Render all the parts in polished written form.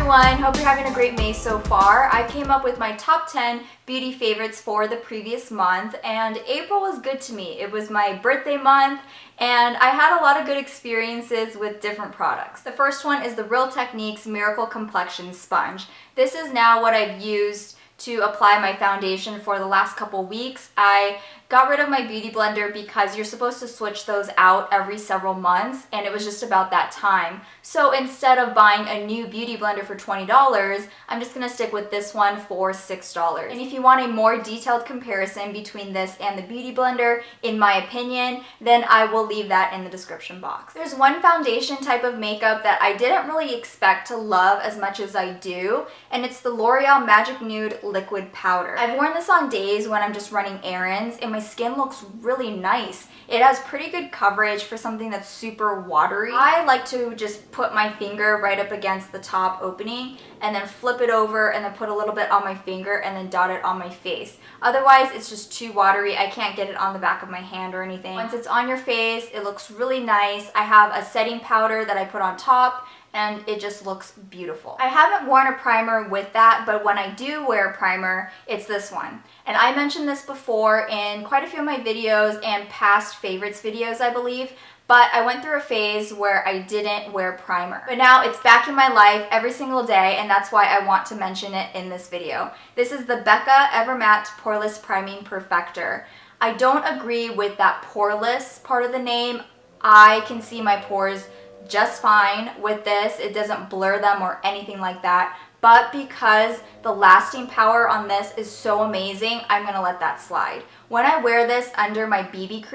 everyone, hope you're having a great May so far. I came up with my top 10 beauty favorites for the previous month, and April was good to me. It was my birthday month and I had a lot of good experiences with different products. The first one is the Real Techniques Miracle Complexion Sponge. This is now what I've used to apply my foundation for the last couple weeks. I got rid of my beauty blender because you're supposed to switch those out every several months, and it was just about that time. So instead of buying a new beauty blender for $20, I'm just gonna stick with this one for $6. And if you want a more detailed comparison between this and the beauty blender, in my opinion, then I will leave that in the description box. There's one foundation type of makeup that I didn't really expect to love as much as I do, and it's the L'Oreal Magic Nude Liquid Powder. I've worn this on days when I'm just running errands, and my skin looks really nice. It has pretty good coverage for something that's super watery. I like to just put my finger right up against the top opening and then flip it over and then put a little bit on my finger and then dot it on my face. Otherwise, it's just too watery. I can't get it on the back of my hand or anything. Once it's on your face, it looks really nice. I have a setting powder that I put on top, and it just looks beautiful. I haven't worn a primer with that, but when I do wear a primer, it's this one. And I mentioned this before in quite a few of my videos and past favorites videos, I believe, but I went through a phase where I didn't wear primer. But now it's back in my life every single day, and that's why I want to mention it in this video. This is the Becca Ever Matte Poreless Priming Perfector. I don't agree with that Poreless part of the name. I can see my pores just fine with this. It doesn't blur them or anything like that, but because the lasting power on this is so amazing, I'm gonna let that slide. When I wear this under my BB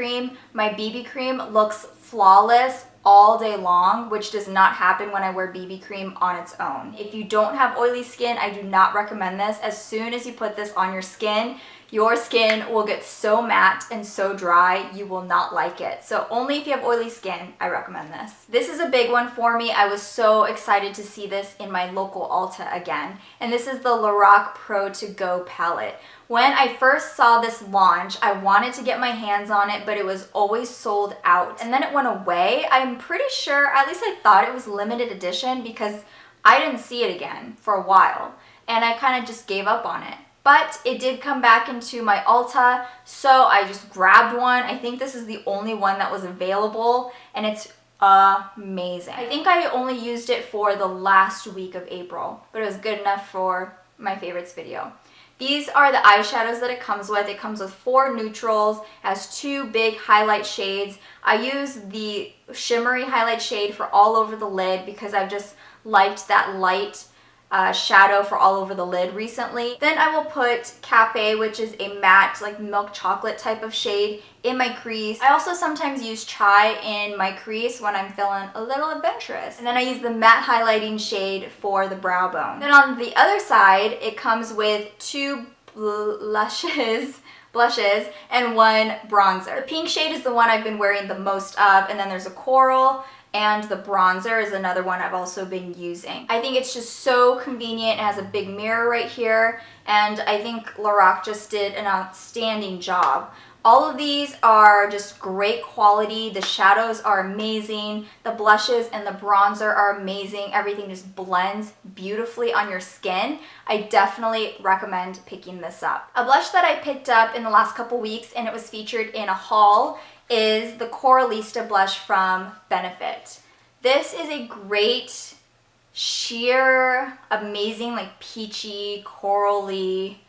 cream looks flawless all day long, which does not happen when I wear BB cream on its own. If you don't have oily skin, I do not recommend this. As soon as you put this on your skin will get so matte and so dry, you will not like it. So only if you have oily skin, I recommend this. This is a big one for me. I was so excited to see this in my local Ulta again. And this is the Lorac Pro To Go palette. When I first saw this launch, I wanted to get my hands on it, but it was always sold out. And then it went away. I'm pretty sure, at least I thought it was limited edition, because I didn't see it again for a while. And I kind of just gave up on it. But it did come back into my Ulta, so I just grabbed one. I think this is the only one that was available, and it's amazing. I think I only used it for the last week of April, but it was good enough for my favorites video. These are the eyeshadows that it comes with. It comes with 4 neutrals, has 2 big highlight shades. I use the shimmery highlight shade for all over the lid because I've just liked that light shadow for all over the lid recently. Then I will put Cafe, which is a matte, like milk chocolate type of shade, in my crease. I also sometimes use Chai in my crease when I'm feeling a little adventurous. And then I use the matte highlighting shade for the brow bone. Then on the other side, it comes with 2 blushes and 1 bronzer. The pink shade is the one I've been wearing the most of, and then there's a coral, and the bronzer is another one I've also been using. I think it's just so convenient. It has a big mirror right here, and I think Lorac just did an outstanding job. All of these are just great quality. The shadows are amazing. The blushes and the bronzer are amazing. Everything just blends beautifully on your skin. I definitely recommend picking this up. A blush that I picked up in the last couple weeks, and it was featured in a haul, is the Coralista blush from Benefit. This is a great, sheer, amazing, like peachy, corally,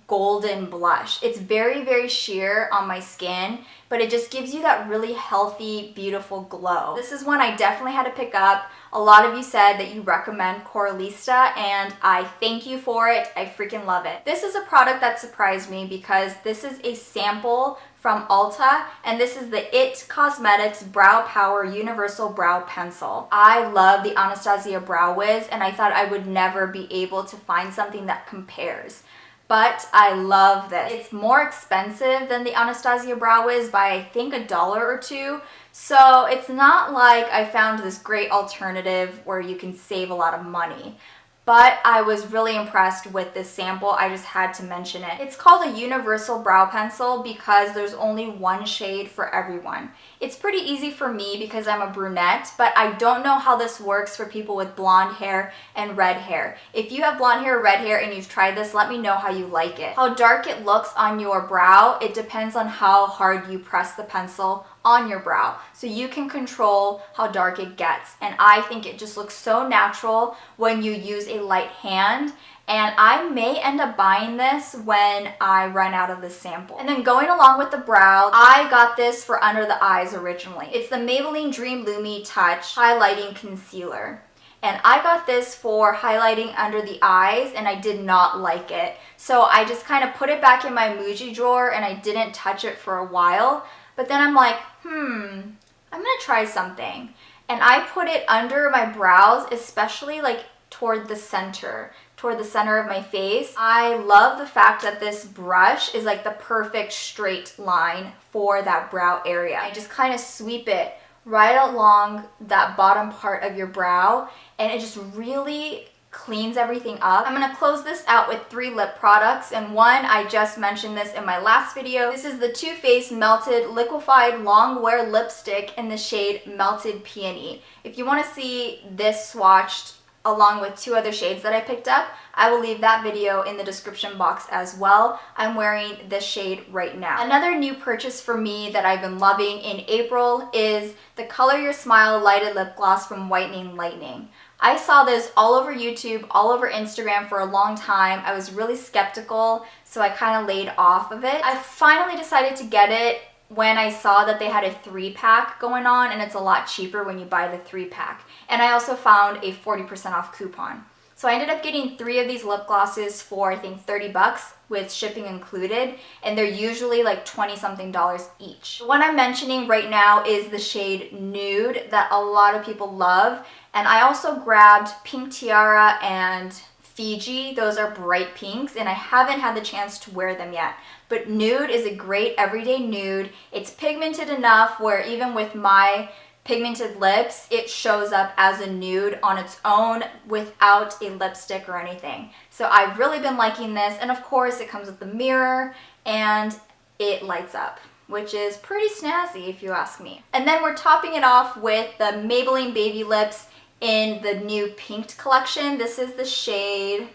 golden blush. It's very, very sheer on my skin, but it just gives you that really healthy, beautiful glow. This is one I definitely had to pick up. A lot of you said that you recommend Coralista, and I thank you for it. I freaking love it. This is a product that surprised me because this is a sample from Ulta, and this is the IT Cosmetics Brow Power Universal Brow Pencil. I love the Anastasia Brow Wiz, and I thought I would never be able to find something that compares. But I love this. It's more expensive than the Anastasia Brow Wiz by I think $1 or $2. So it's not like I found this great alternative where you can save a lot of money. but I was really impressed with this sample. I just had to mention it. It's called a universal brow pencil because there's only one shade for everyone. It's pretty easy for me because I'm a brunette, but I don't know how this works for people with blonde hair and red hair. If you have blonde hair, red hair, and you've tried this, let me know how you like it. How dark it looks on your brow, it depends on how hard you press the pencil on your brow. So you can control how dark it gets. And I think it just looks so natural when you use a light hand. And I may end up buying this when I run out of this sample. And then going along with the brow, I got this for under the eyes originally. It's the Maybelline Dream Lumi Touch Highlighting Concealer. And I got this for highlighting under the eyes and I did not like it. So I just kind of put it back in my Muji drawer and I didn't touch it for a while. But then I'm like, I'm gonna try something. And I put it under my brows, especially like toward the center of my face. I love the fact that this brush is like the perfect straight line for that brow area. I just kind of sweep it right along that bottom part of your brow and it just really cleans everything up. I'm gonna close this out with 3 lip products, and one, I just mentioned this in my last video. This is the Too Faced Melted Liquified Long Wear Lipstick in the shade Melted Peony. If you wanna see this swatched along with 2 other shades that I picked up, I will leave that video in the description box as well. I'm wearing this shade right now. Another new purchase for me that I've been loving in April is the Color Your Smile Lighted Lip Gloss from Whitening Lightning. I saw this all over YouTube, all over Instagram for a long time. I was really skeptical, so I kind of laid off of it. I finally decided to get it when I saw that they had a 3-pack going on, and it's a lot cheaper when you buy the 3-pack. And I also found a 40% off coupon. So I ended up getting 3 of these lip glosses for I think 30 bucks with shipping included, and they're usually like 20 something dollars each. The one I'm mentioning right now is the shade Nude that a lot of people love, and I also grabbed Pink Tiara and Fiji. Those are bright pinks and I haven't had the chance to wear them yet. But Nude is a great everyday nude. It's pigmented enough where even with my pigmented lips, it shows up as a nude on its own without a lipstick or anything. So I've really been liking this, and of course it comes with the mirror and it lights up, which is pretty snazzy if you ask me. And then we're topping it off with the Maybelline Baby Lips in the new Pinked collection. This is the shade,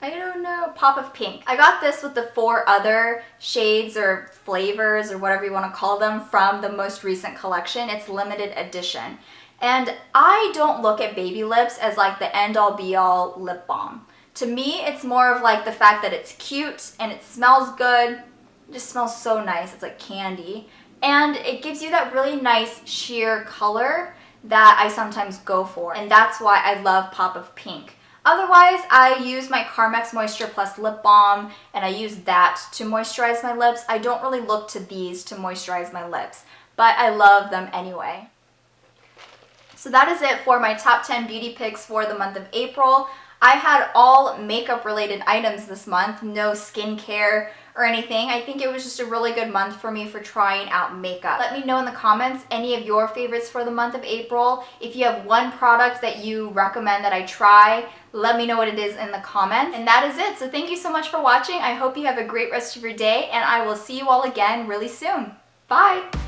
I don't know, Pop of Pink. I got this with the 4 other shades or flavors or whatever you want to call them from the most recent collection. It's limited edition. And I don't look at baby lips as like the end-all be-all lip balm. To me, it's more of like the fact that it's cute and it smells good. It just smells so nice. It's like candy. And it gives you that really nice sheer color that I sometimes go for. And that's why I love Pop of Pink. Otherwise, I use my Carmex Moisture Plus Lip Balm, and I use that to moisturize my lips. I don't really look to these to moisturize my lips, but I love them anyway. So that is it for my top 10 beauty picks for the month of April. I had all makeup related items this month, no skincare or anything. I think it was just a really good month for me for trying out makeup. Let me know in the comments any of your favorites for the month of April. If you have one product that you recommend that I try, let me know what it is in the comments. And that is it. So thank you so much for watching. I hope you have a great rest of your day, and I will see you all again really soon. Bye!